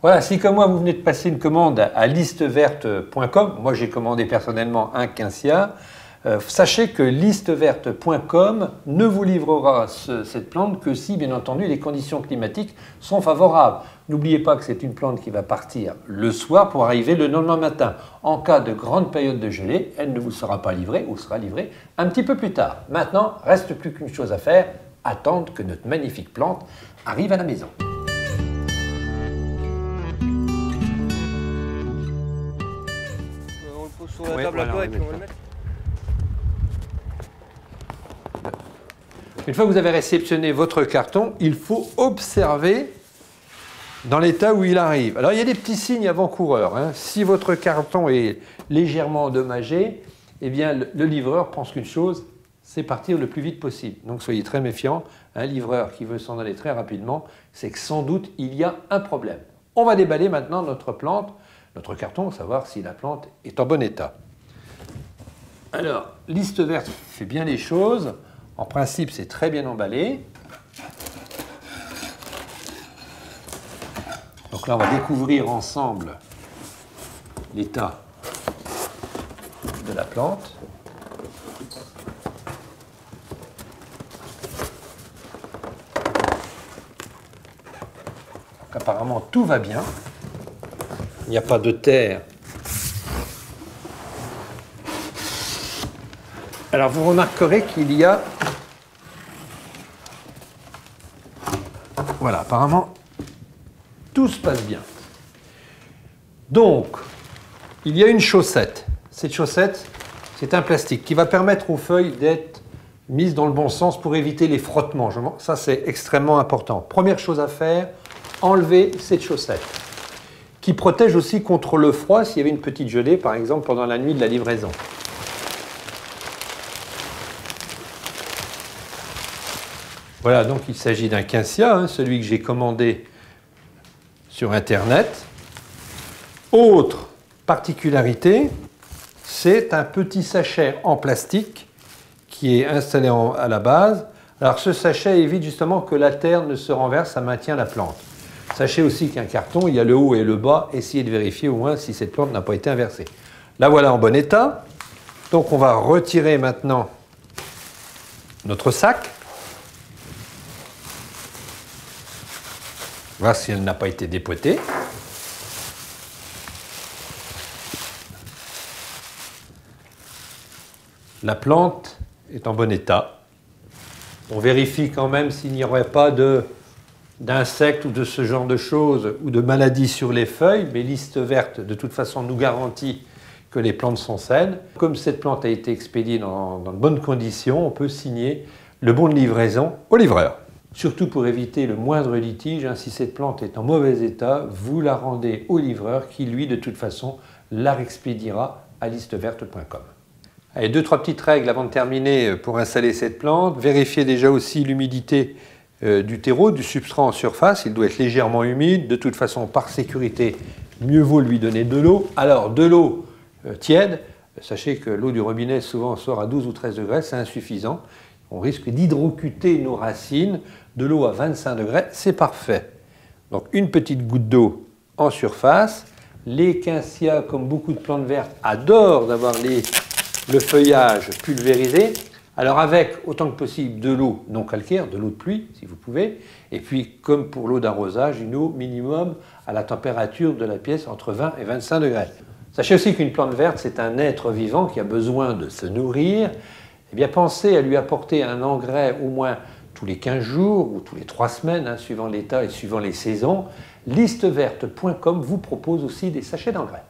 Voilà, si comme moi vous venez de passer une commande à listeverte.com, moi j'ai commandé personnellement un quincia, sachez que listeverte.com ne vous livrera cette plante que si, bien entendu, les conditions climatiques sont favorables. N'oubliez pas que c'est une plante qui va partir le soir pour arriver le lendemain matin. En cas de grande période de gelée, elle ne vous sera pas livrée ou sera livrée un petit peu plus tard. Maintenant, reste plus qu'une chose à faire, attendre que notre magnifique plante arrive à la maison. On le pose sur la table à plat et puis on va le mettre. Une fois que vous avez réceptionné votre carton, il faut observer dans l'état où il arrive. Alors il y a des petits signes avant-coureurs. Hein. Si votre carton est légèrement endommagé, eh bien le livreur pense qu'une chose, c'est partir le plus vite possible. Donc soyez très méfiants. Un livreur qui veut s'en aller très rapidement, c'est que sans doute il y a un problème. On va déballer maintenant notre plante, notre carton, pour savoir si la plante est en bon état. Alors, Liste Verte fait bien les choses. En principe, c'est très bien emballé. Donc là, on va découvrir ensemble l'état de la plante. Donc, apparemment, tout va bien. Il n'y a pas de terre. Alors, vous remarquerez qu'il y a... Voilà, apparemment, tout se passe bien. Donc, il y a une chaussette. Cette chaussette, c'est un plastique qui va permettre aux feuilles d'être mises dans le bon sens pour éviter les frottements. Ça, c'est extrêmement important. Première chose à faire, enlever cette chaussette, qui protège aussi contre le froid s'il y avait une petite gelée, par exemple, pendant la nuit de la livraison. Voilà, donc il s'agit d'un quincia, hein, celui que j'ai commandé sur Internet. Autre particularité, c'est un petit sachet en plastique qui est installé à la base. Alors ce sachet évite justement que la terre ne se renverse, ça maintient la plante. Sachez aussi qu'un carton, il y a le haut et le bas, essayez de vérifier au moins si cette plante n'a pas été inversée. La voilà en bon état. Donc on va retirer maintenant notre sac. Voir si elle n'a pas été dépotée. La plante est en bon état. On vérifie quand même s'il n'y aurait pas d'insectes ou de ce genre de choses ou de maladies sur les feuilles, mais Liste Verte, de toute façon, nous garantit que les plantes sont saines. Comme cette plante a été expédiée dans de bonnes conditions, on peut signer le bon de livraison au livreur. Surtout pour éviter le moindre litige, hein, si cette plante est en mauvais état, vous la rendez au livreur qui, lui, de toute façon, la expédiera à listeverte.com. Allez, 2-3 petites règles avant de terminer pour installer cette plante. Vérifiez déjà aussi l'humidité du terreau, du substrat en surface. Il doit être légèrement humide. De toute façon, par sécurité, mieux vaut lui donner de l'eau. Alors, de l'eau tiède. Sachez que l'eau du robinet, souvent, sort à 12 ou 13 degrés. C'est insuffisant. On risque d'hydrocuter nos racines. De l'eau à 25 degrés, c'est parfait. Donc une petite goutte d'eau en surface. Les quinsias, comme beaucoup de plantes vertes, adorent d'avoir le feuillage pulvérisé. Alors avec, autant que possible, de l'eau non calcaire, de l'eau de pluie, si vous pouvez. Et puis, comme pour l'eau d'arrosage, une eau minimum à la température de la pièce entre 20 et 25 degrés. Sachez aussi qu'une plante verte, c'est un être vivant qui a besoin de se nourrir. Eh bien, pensez à lui apporter un engrais au moins tous les 15 jours ou tous les 3 semaines, hein, suivant l'état et suivant les saisons. Listeverte.com vous propose aussi des sachets d'engrais.